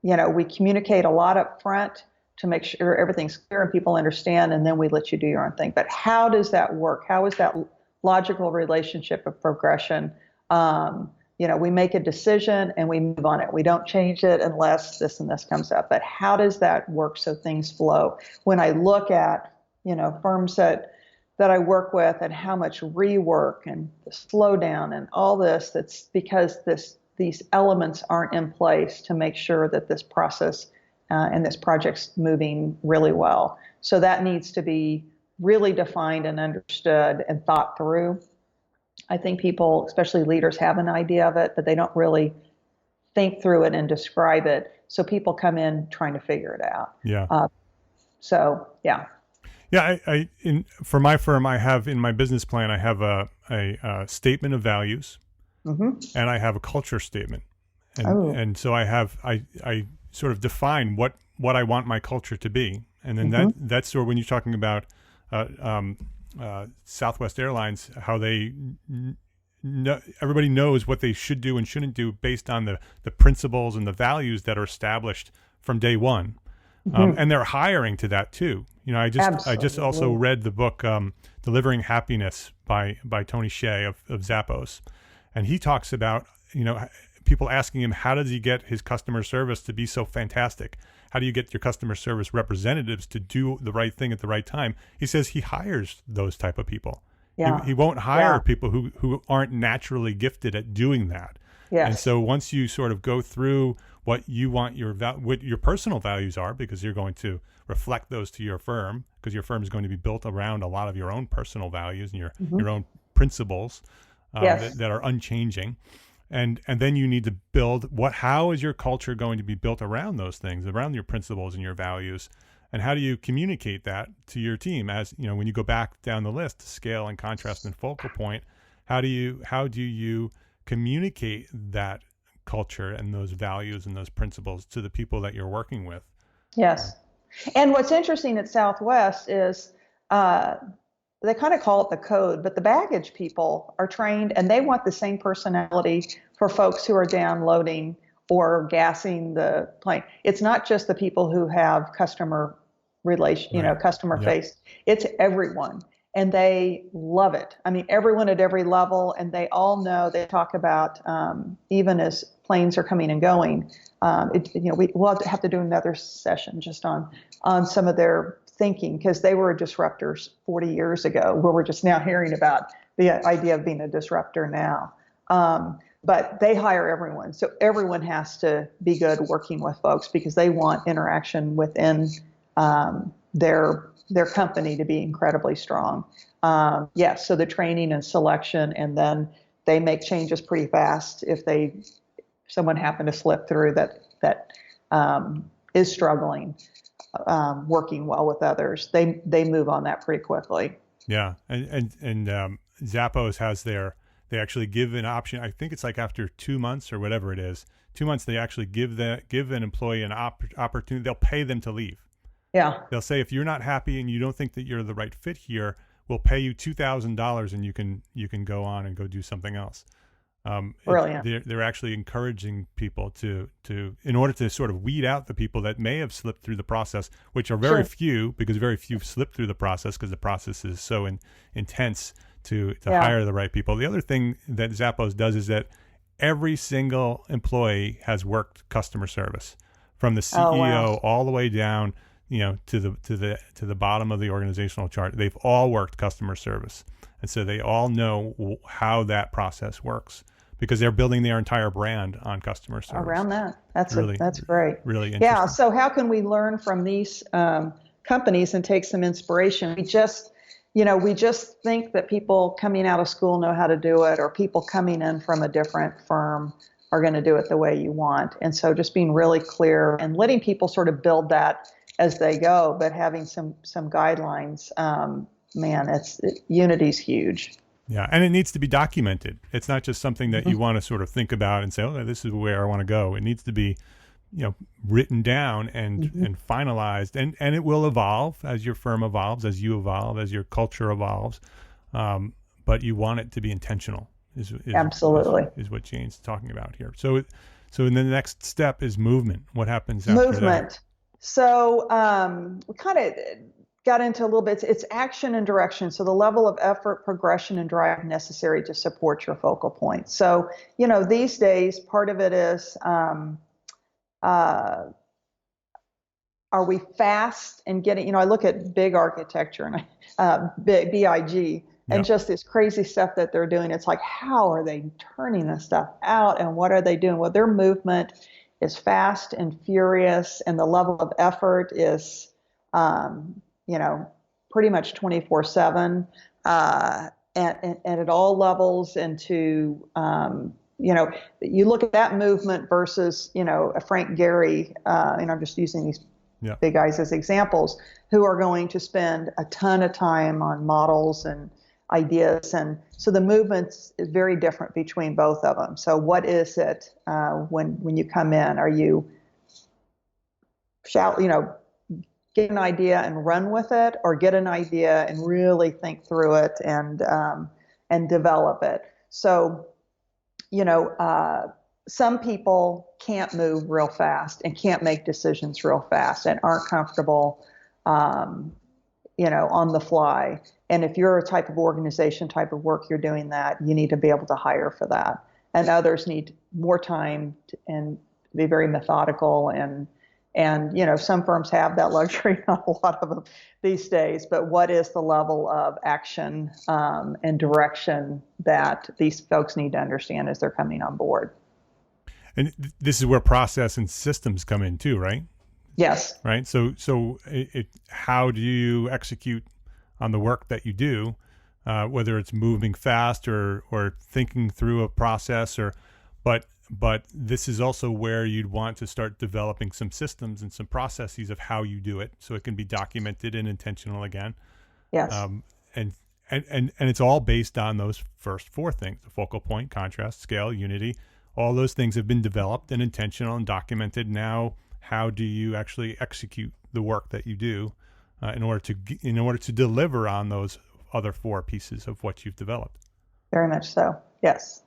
communicate a lot up front to make sure everything's clear and people understand, and then we let you do your own thing. But how does that work? How is that logical relationship of progression? We make a decision and we move on it. We don't change it unless this and this comes up. But how does that work so things flow? When I look at, firms that I work with and how much rework and the slowdown and all this, that's because these elements aren't in place to make sure that this process and this project's moving really well. So that needs to be really defined and understood and thought through. I think people, especially leaders, have an idea of it, but they don't really think through it and describe it. So people come in trying to figure it out. Yeah. Yeah. Yeah. For my firm, I have in my business plan, I have a statement of values, Mm-hmm. and I have a culture statement. And so I sort of define what I want my culture to be. And then that's sort of when you're talking about, Southwest Airlines, how everybody knows what they should do and shouldn't do based on the principles and the values that are established from day one. And they're hiring to that too. I just also read the book, Delivering Happiness by Tony Hsieh of Zappos. And he talks about, people asking him, how does he get his customer service to be so fantastic? How do you get your customer service representatives to do the right thing at the right time? He says he hires those type of people. Yeah. He won't hire people who aren't naturally gifted at doing that. Yes. And so once you sort of go through what you want what your personal values are, because you're going to reflect those to your firm, because your firm is going to be built around a lot of your own personal values and your own principles that are unchanging. And then you need to build how is your culture going to be built around those things, around your principles and your values, and how do you communicate that to your team? As when you go back down the list, scale and contrast and focal point, how do you communicate that culture and those values and those principles to the people that you're working with? Yes. And what's interesting at Southwest is they kind of call it the code, but the baggage people are trained and they want the same personality for folks who are downloading or gassing the plane. It's not just the people who have customer relation, Right. customer Yep. face. It's everyone. And they love it. I mean, everyone at every level, and they all know, they talk about, even as planes are coming and going, we'll have to do another session just on some of their thinking, because they were disruptors 40 years ago, where we're just now hearing about the idea of being a disruptor now. But they hire everyone. So everyone has to be good working with folks because they want interaction within their company to be incredibly strong. Yes, so the training and selection, and then they make changes pretty fast if someone happened to slip through that is struggling, working well with others. They move on that pretty quickly. Yeah, and Zappos has they actually give an option. I think it's like after 2 months or whatever it is. 2 months, they actually give an employee an opportunity. They'll pay them to leave. Yeah. They'll say, if you're not happy and you don't think that you're the right fit here, we'll pay you $2,000 and you can go on and go do something else. Brilliant. They're actually encouraging people to in order to sort of weed out the people that may have slipped through the process, which are very few, because very few slip through the process because the process is so intense to hire the right people. The other thing that Zappos does is that every single employee has worked customer service, from the CEO all the way down, to the bottom of the organizational chart. They've all worked customer service, and so they all know how that process works, because they're building their entire brand on customer service. Around that. That's great. Really interesting. Yeah. So how can we learn from these companies and take some inspiration? We just think that people coming out of school know how to do it, or people coming in from a different firm are going to do it the way you want. And so just being really clear and letting people sort of build that as they go, but having some guidelines. Unity's huge. Yeah, and it needs to be documented. It's not just something that you want to sort of think about and say, "Oh, this is where I want to go." It needs to be, written down and finalized, and it will evolve as your firm evolves, as you evolve, as your culture evolves. But you want it to be intentional. Absolutely is what Jane's talking about here. So then the next step is movement. What happens after that? So we kind of got into a little bit. It's action and direction. So the level of effort, progression, and drive necessary to support your focal point. So, these days, part of it is, are we fast in getting, I look at big architecture and BIG and just this crazy stuff that they're doing. It's like, how are they turning this stuff out, and what are they doing? Well, their movement is fast and furious, and the level of effort is, pretty much 24/7, and at all levels. And to, you look at that movement versus, a Frank Gehry, I'm just using these big guys as examples, who are going to spend a ton of time on models and ideas. And so the movement is very different between both of them. So what is it when you come in? Are you get an idea and run with it, or get an idea and really think through it and develop it? So, some people can't move real fast and can't make decisions real fast and aren't comfortable, on the fly. And if you're a type of organization, type of work you're doing that, you need to be able to hire for that. And others need more time and be very methodical. And some firms have that luxury, not a lot of them these days. But what is the level of action and direction that these folks need to understand as they're coming on board? And this is where process and systems come in too, right? Yes. Right. So how do you execute on the work that you do, whether it's moving fast or thinking through a process, but this is also where you'd want to start developing some systems and some processes of how you do it, so it can be documented and intentional again. Yes. And it's all based on those first four things: the focal point, contrast, scale, unity. All those things have been developed and intentional and documented. Now, how do you actually execute the work that you do in order to deliver on those other four pieces of what you've developed. Very much so. Yes.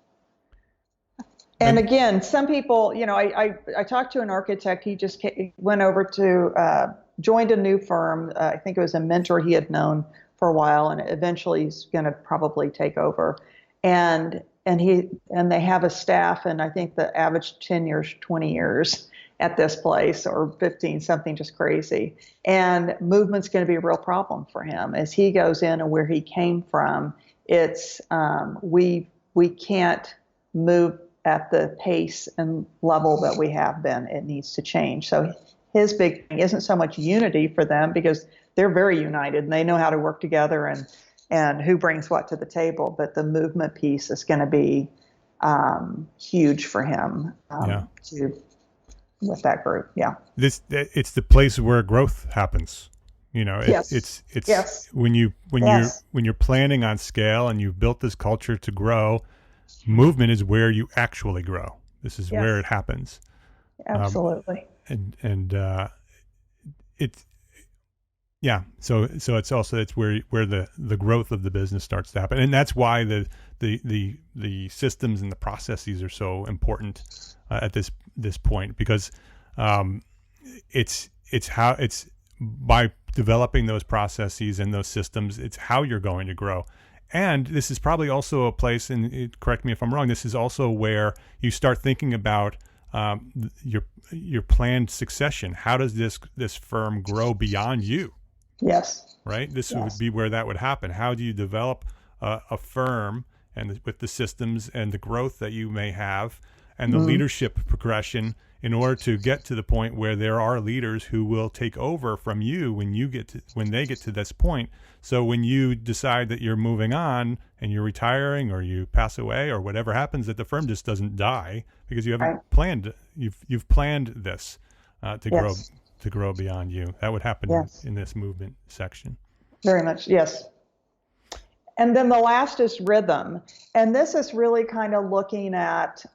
And again, some people, I talked to an architect. He just went over to joined a new firm. I think it was a mentor he had known for a while, and eventually he's going to probably take over. And they have a staff, and I think the average tenure is 20 years at this place, or 15, something just crazy. And movement's going to be a real problem for him as he goes in, and where he came from. It's we can't move at the pace and level that we have been. It needs to change. So his big thing isn't so much unity for them, because they're very united and they know how to work together and who brings what to the table. But the movement piece is going to be huge for him with that group. Yeah. It's the place where growth happens. It's yes. when you're planning on scale and you've built this culture to grow, movement is where you actually grow. This is where it happens. Absolutely. So it's where the growth of the business starts to happen, and that's why the systems and the processes are so important at this point, because it's by developing those processes and those systems, it's how you're going to grow. And this is probably also a place, and correct me if I'm wrong, this is also where you start thinking about your planned succession. How does this firm grow beyond you? Yes. Right? This would be where that would happen. How do you develop a firm and with the systems and the growth that you may have and the leadership progression in order to get to the point where there are leaders who will take over from you when they get to this point. So when you decide that you're moving on and you're retiring or you pass away or whatever happens, that the firm just doesn't die because you haven't planned. You've planned this to grow beyond you. That would happen in this movement section. Very much, yes. And then the last is rhythm, and this is really kind of looking at.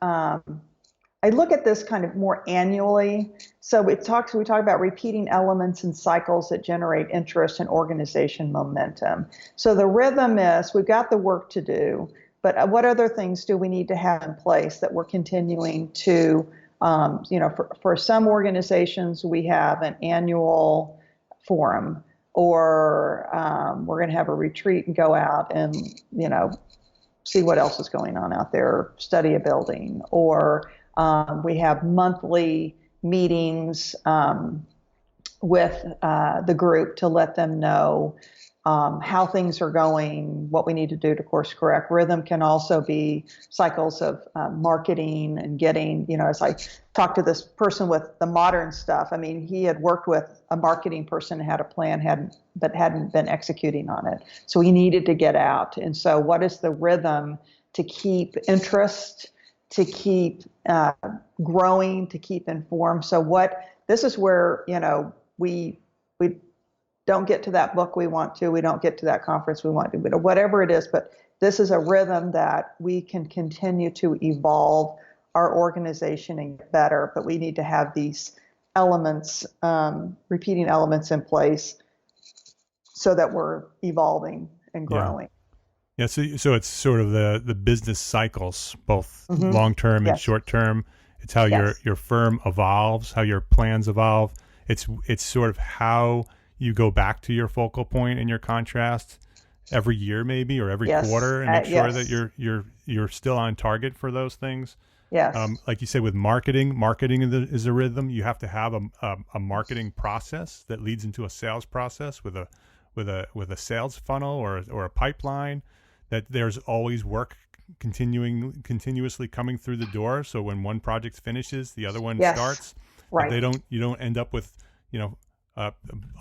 I look at this kind of more annually. So we talk about repeating elements and cycles that generate interest and organization momentum. So the rhythm is, we've got the work to do, but what other things do we need to have in place that we're continuing to, for some organizations, we have an annual forum, or we're going to have a retreat and go out and, see what else is going on out there, study a building, or we have monthly meetings with the group to let them know how things are going, what we need to do to course correct. Rhythm can also be cycles of marketing and getting, as I talked to this person with the modern stuff, I mean, he had worked with a marketing person, had a plan, but hadn't been executing on it. So he needed to get out. And so what is the rhythm to keep interest, to keep growing, to keep informed? So this is where, we don't get to that book we want to, we don't get to that conference we want to, whatever it is, but this is a rhythm that we can continue to evolve our organization and get better, but we need to have these elements, repeating elements in place so that we're evolving and growing. Yeah, so it's sort of the business cycles, both long-term and short-term. It's how your firm evolves, how your plans evolve. It's sort of how you go back to your focal point and your contrast every year, maybe, or every quarter, and make sure that you're still on target for those things. Yes. Like you said, with marketing is a rhythm. You have to have a marketing process that leads into a sales process with a sales funnel or a pipeline. That there's always work continuously coming through the door. So when one project finishes, the other one starts. Right. You don't end up with a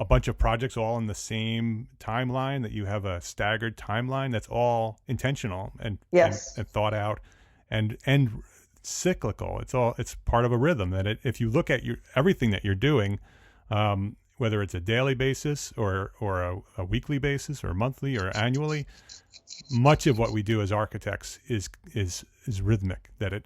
bunch of projects all in the same timeline. That you have a staggered timeline. That's all intentional and thought out and cyclical. It's part of a rhythm that if you look at everything that you're doing, whether it's a daily basis or a weekly basis or monthly or annually, much of what we do as architects is rhythmic, that it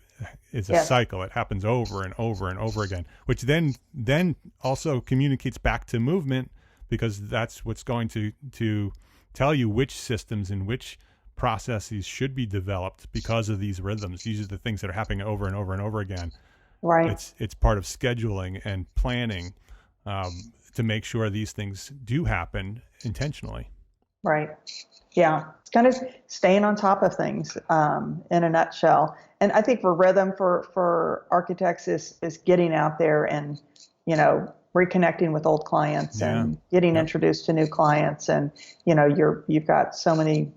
is a cycle. It happens over and over and over again, which then also communicates back to movement, because that's what's going to tell you which systems and which processes should be developed because of these rhythms. These are the things that are happening over and over and over again. Right. It's part of scheduling and planning to make sure these things do happen intentionally. Right. Yeah. It's kind of staying on top of things in a nutshell. And I think for rhythm for architects is getting out there and, reconnecting with old clients and getting introduced to new clients. And, you've got so many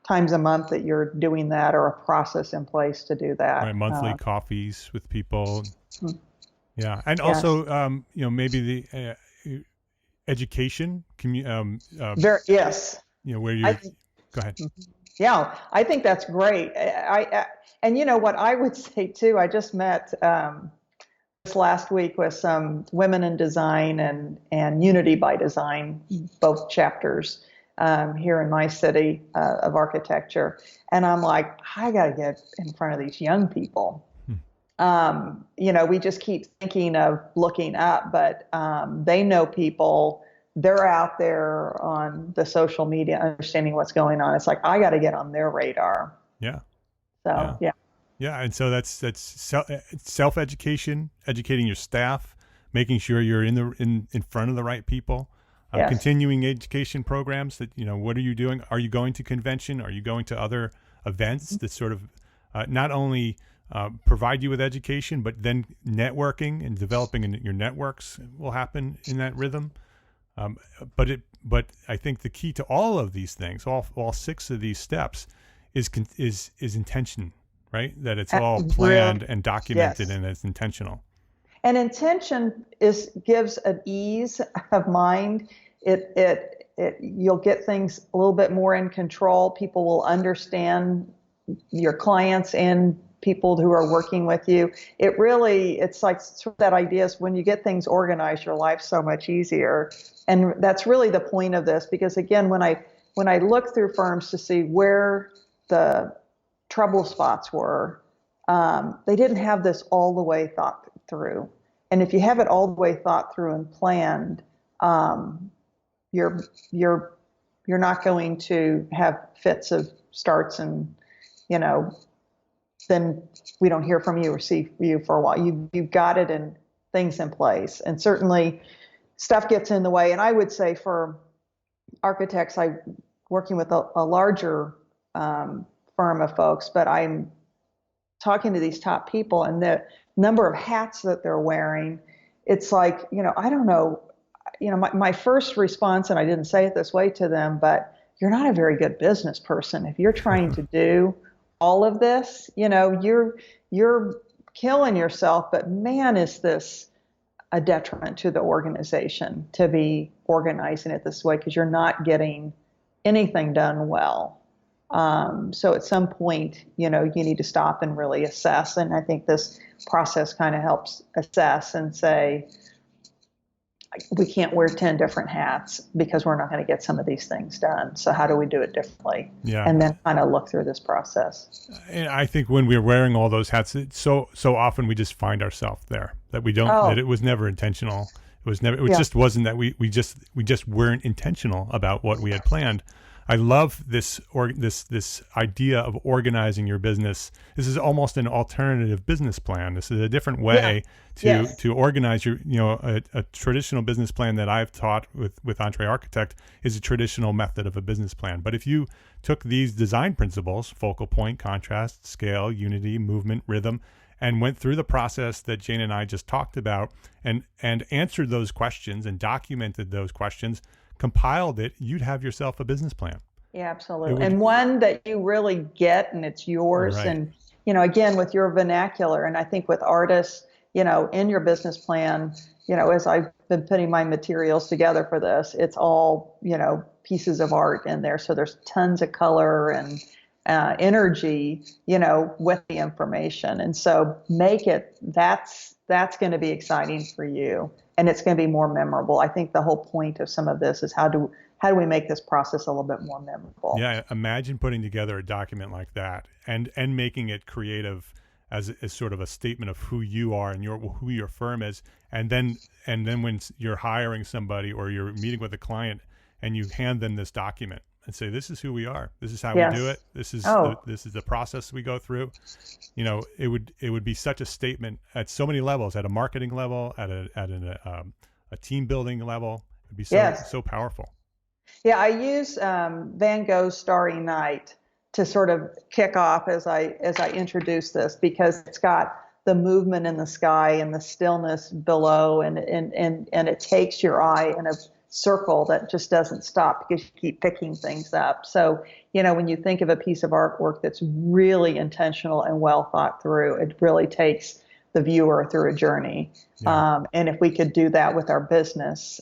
times a month that you're doing that, or a process in place to do that. Right. Monthly coffees with people. Yeah. And also, maybe the education, yes. Where you go ahead. Yeah, I think that's great. And what I would say too, I just met this last week with some women in design and Unity by Design, both chapters here in my city of architecture. And I'm like, I got to get in front of these young people. We just keep thinking of looking up, but they know people. They're out there on the social media, understanding what's going on. It's like, I got to get on their radar. Yeah. So, yeah. Yeah. And so that's self-education, educating your staff, making sure you're in front of the right people, continuing education programs that, what are you doing? Are you going to convention? Are you going to other events that sort of not only provide you with education, but then networking and developing your networks will happen in that rhythm. But I think the key to all of these things, all 6 of these steps, is intention, right? That it's all planned and documented, and it's intentional. And intention gives an ease of mind. You'll get things a little bit more in control. People will understand, your clients and people who are working with you. It's like sort of that idea is when you get things organized, your life's so much easier. And that's really the point of this, because again, when I look through firms to see where the trouble spots were, they didn't have this all the way thought through. And if you have it all the way thought through and planned, you're not going to have fits of starts and, then we don't hear from you or see you for a while. You've got it and things in place. And certainly stuff gets in the way. And I would say for architects, I'm working with a larger firm of folks, but I'm talking to these top people, and the number of hats that they're wearing, it's like, I don't know, my first response, and I didn't say it this way to them, but you're not a very good business person. If you're trying to do all of this, you're killing yourself, but man, is this a detriment to the organization to be organizing it this way, because you're not getting anything done well. So at some point, you need to stop and really assess. And I think this process kind of helps assess and say, we can't wear 10 different hats because we're not going to get some of these things done. So how do we do it differently? Yeah. And then kind of look through this process. And I think when we're wearing all those hats, so often we just find ourselves there, that we don't, that it was never intentional. It just wasn't that we just weren't intentional about what we had planned. I love this idea of organizing your business. This is almost an alternative business plan. This is a different way to organize your, a traditional business plan that I've taught with EntreArchitect is a traditional method of a business plan. But if you took these design principles, focal point, contrast, scale, unity, movement, rhythm, and went through the process that Jane and I just talked about and answered those questions and documented those questions, compiled it, you'd have yourself a business plan. Yeah, absolutely. And one that you really get and it's yours. Right. And, again, with your vernacular, and I think with artists, in your business plan, as I've been putting my materials together for this, it's all, pieces of art in there. So there's tons of color and energy, with the information. And so that's going to be exciting for you. And it's going to be more memorable. I think the whole point of some of this is how do we make this process a little bit more memorable? Yeah, imagine putting together a document like that and making it creative as sort of a statement of who you are and who your firm is. And then when you're hiring somebody or you're meeting with a client and you hand them this document and say, this is who we are. This is how Yes. we do it. This is Oh. this is the process we go through. It would be such a statement at so many levels, at a marketing level, at a team building level. It'd be so powerful. Yeah, I use Van Gogh's Starry Night to sort of kick off as I introduce this, because it's got the movement in the sky and the stillness below, and it takes your eye in a circle that just doesn't stop because you keep picking things up. So, when you think of a piece of artwork that's really intentional and well thought through, it really takes the viewer through a journey. Yeah. And if we could do that with our business,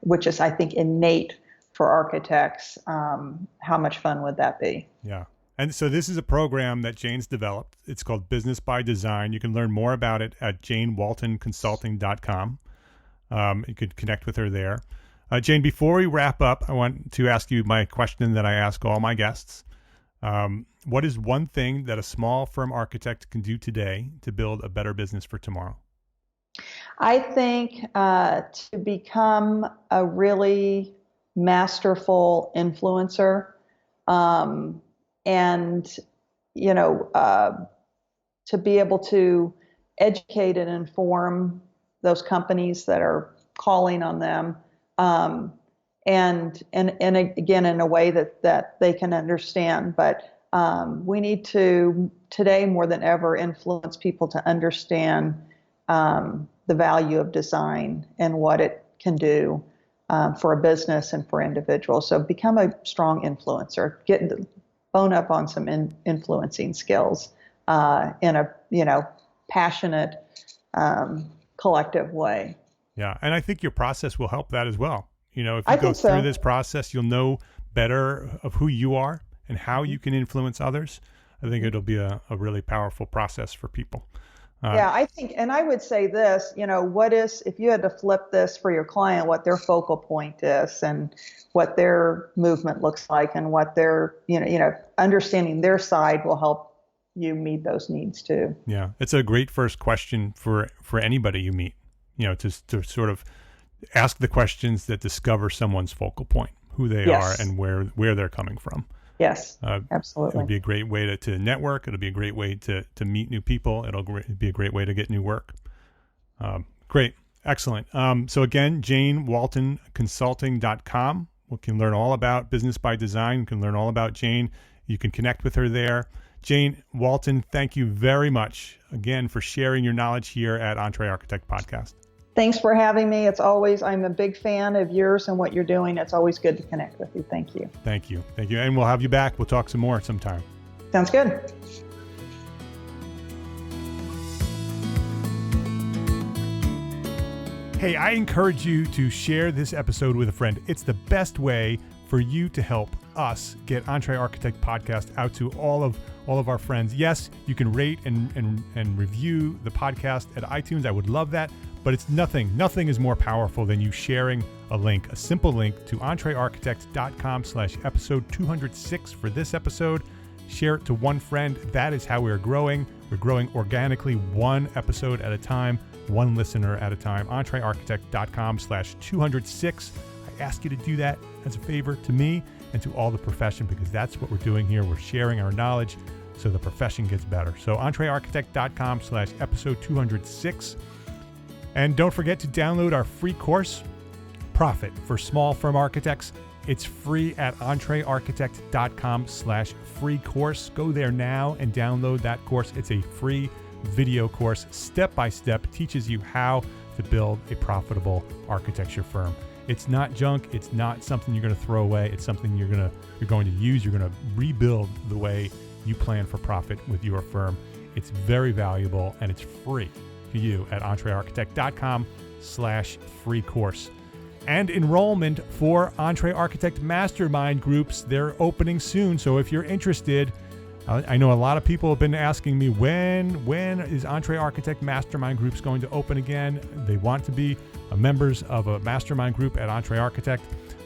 which is, I think, innate for architects, how much fun would that be? Yeah. And so this is a program that Jane's developed. It's called Business by Design. You can learn more about it at janewaltonconsulting.com. You could connect with her there. Jane, before we wrap up, I want to ask you my question that I ask all my guests. What is one thing that a small firm architect can do today to build a better business for tomorrow? I think to become a really masterful influencer, and to be able to educate and inform those companies that are calling on them, and again in a way that they can understand. But we need to today more than ever influence people to understand the value of design and what it can do for a business and for individuals. So become a strong influencer. Bone up on some influencing skills in a passionate, collective way. Yeah, and I think your process will help that as well. If you I go think so. through this process, you'll know better of who you are and how you can influence others. I think it'll be a really powerful process for people. Yeah, I think, and I would say this, what is, if you had to flip this for your client, what their focal point is and what their movement looks like and what their, understanding their side will help you meet those needs too. Yeah, it's a great first question for anybody you meet, to sort of ask the questions that discover someone's focal point, who they Yes. are and where they're coming from. Yes, It absolutely. would be a great way to network. It'll be a great way to meet new people. It'll be a great way to get new work. Great. Excellent. So again, janewaltonconsulting.com. We can learn all about Business by Design. You can learn all about Jane. You can connect with her there. Jane Walton, thank you very much again for sharing your knowledge here at EntreArchitect Podcast. Thanks for having me. I'm a big fan of yours and what you're doing. It's always good to connect with you. Thank you. Thank you. Thank you. And we'll have you back. We'll talk some more sometime. Sounds good. Hey, I encourage you to share this episode with a friend. It's the best way for you to help us get EntreArchitect Podcast out to all of our friends. Yes, you can rate and review the podcast at iTunes. I would love that. But it's nothing is more powerful than you sharing a simple link to EntreArchitect.com/episode 206 for this episode. Share it to one friend. That is how we're growing. We're growing organically, one episode at a time, one listener at a time. EntreArchitect.com/206. I ask you to do that as a favor to me and to all the profession, because that's what we're doing here. We're sharing our knowledge so the profession gets better. So EntreArchitect.com/episode 206. And don't forget to download our free course, Profit for Small Firm Architects. It's free at EntreArchitect.com/free course. Go there now and download that course. It's a free video course, step by step, teaches you how to build a profitable architecture firm. It's not junk. It's not something you're going to throw away. It's something you're going to use. You're going to rebuild the way you plan for profit with your firm. It's very valuable and it's free to you at EntreArchitect.com/free course. And enrollment for EntreArchitect Mastermind groups, they're opening soon. So if you're interested, I know a lot of people have been asking me, when is EntreArchitect Mastermind groups going to open again? They want to be members of a mastermind group at EntreArchitect.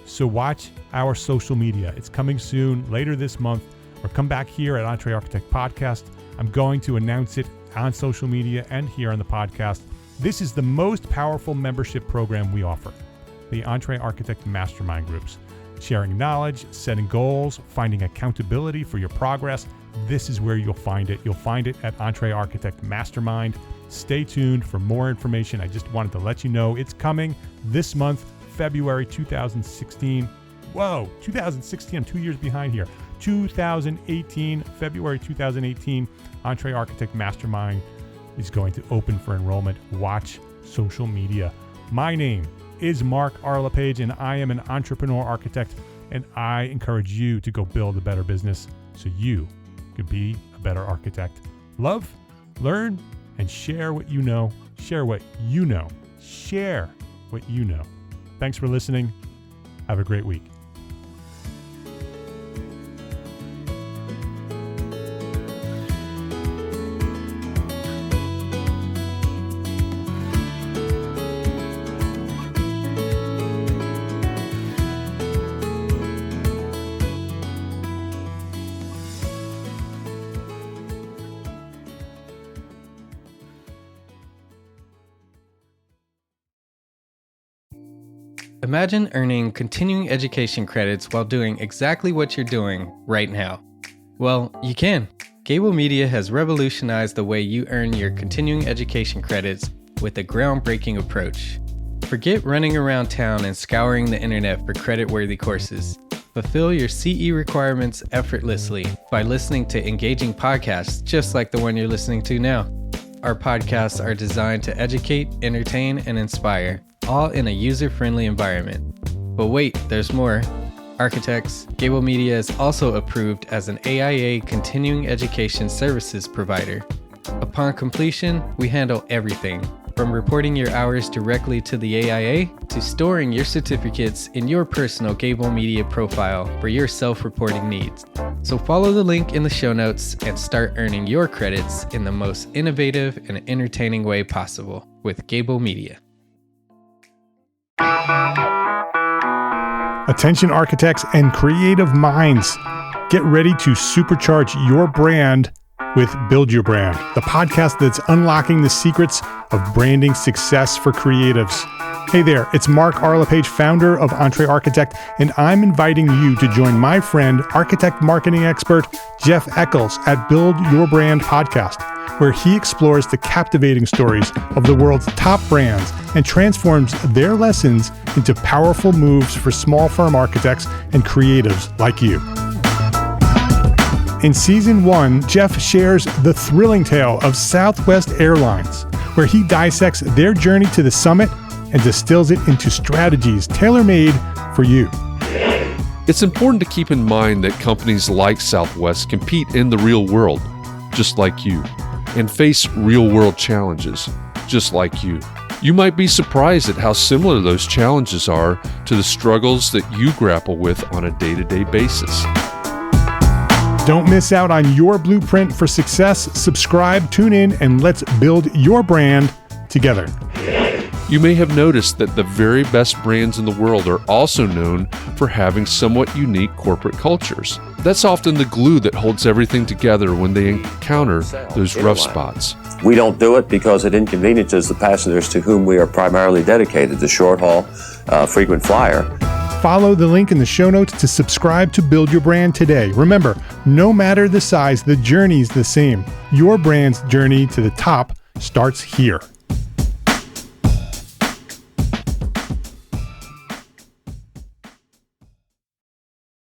So watch our social media. It's coming soon, later this month, or come back here at EntreArchitect Podcast. I'm going to announce it on social media and here on the podcast. This is the most powerful membership program we offer, the EntreArchitect Mastermind Groups. sharing knowledge, setting goals, finding accountability for your progress. This is where you'll find it. You'll find it at EntreArchitect Mastermind. Stay tuned for more information. I just wanted to let you know it's coming this month, February 2016. Whoa, 2016, I'm 2 years behind here. 2018, February 2018, EntreArchitect Mastermind is going to open for enrollment. Watch social media. My name is Mark Arlepage, and I am an entrepreneur architect, and I encourage you to go build a better business so you could be a better architect. Love, learn, and share what you know. Share what you know. Share what you know. Thanks for listening. Have a great week. Imagine earning continuing education credits while doing exactly what you're doing right now. Well, you can. Gable Media has revolutionized the way you earn your continuing education credits with a groundbreaking approach. Forget running around town and scouring the internet for credit-worthy courses. Fulfill your CE requirements effortlessly by listening to engaging podcasts just like the one you're listening to now. Our podcasts are designed to educate, entertain, and inspire, all in a user-friendly environment. But wait, there's more. Architects, Gable Media is also approved as an AIA continuing education services provider. Upon completion, we handle everything, from reporting your hours directly to the AIA to storing your certificates in your personal Gable Media profile for your self-reporting needs. So follow the link in the show notes and start earning your credits in the most innovative and entertaining way possible with Gable Media. Attention architects and creative minds, get ready to supercharge your brand with Build Your Brand, the podcast that's unlocking the secrets of branding success for creatives. Hey there, it's Mark Arlepage, founder of EntreArchitect, and I'm inviting you to join my friend, architect marketing expert Jeff Eccles at Build Your Brand podcast, where he explores the captivating stories of the world's top brands and transforms their lessons into powerful moves for small firm architects and creatives like you. In Season 1, Jeff shares the thrilling tale of Southwest Airlines, where he dissects their journey to the summit and distills it into strategies tailor-made for you. It's important to keep in mind that companies like Southwest compete in the real world, just like you, and face real-world challenges, just like you. You might be surprised at how similar those challenges are to the struggles that you grapple with on a day-to-day basis. Don't miss out on your blueprint for success. Subscribe, tune in, and let's build your brand together. You may have noticed that the very best brands in the world are also known for having somewhat unique corporate cultures. That's often the glue that holds everything together when they encounter those rough spots. We don't do it because it inconveniences the passengers to whom we are primarily dedicated, the short haul, frequent flyer. Follow the link in the show notes to subscribe to Build Your Brand today. Remember, no matter the size, the journey's the same. Your brand's journey to the top starts here.